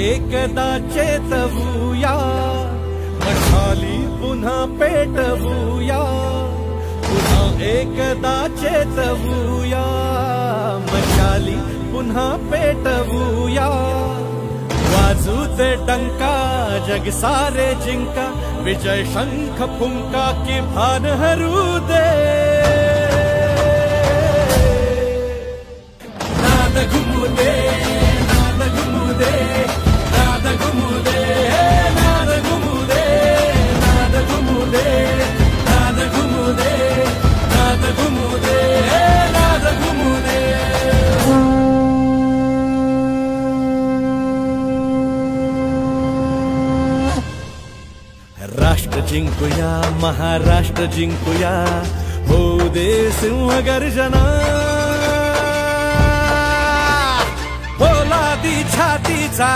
एकदा चेतवूया, मशाली पुन्हा पेटवूया, पुन्हा एकदा चेतवूया, मशाली पुन्हा पेटवूया। वाजूचे डंका जग सारे जिंका, विजय शंख फुंका की भान हरू दे। नाद घुमू दे, नाद घुमू दे, नाद घुमू दे, नाद घुमू दे, नाद घुमू दे, नाद घुमू दे, नाद घुमू दे, नाद घुमू दे। राष्ट्र जिंकूया, महाराष्ट्र जिंकूया, होऊ दे सिंहगर्जना। पोलादी छातीचा,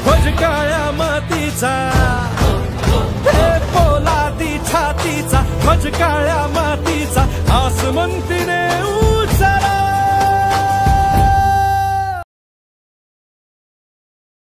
ध्वज काळ्या मातीचा, हे पोलादी छातीचा, ध्वज काळ्या मातीचा, आसमंतीने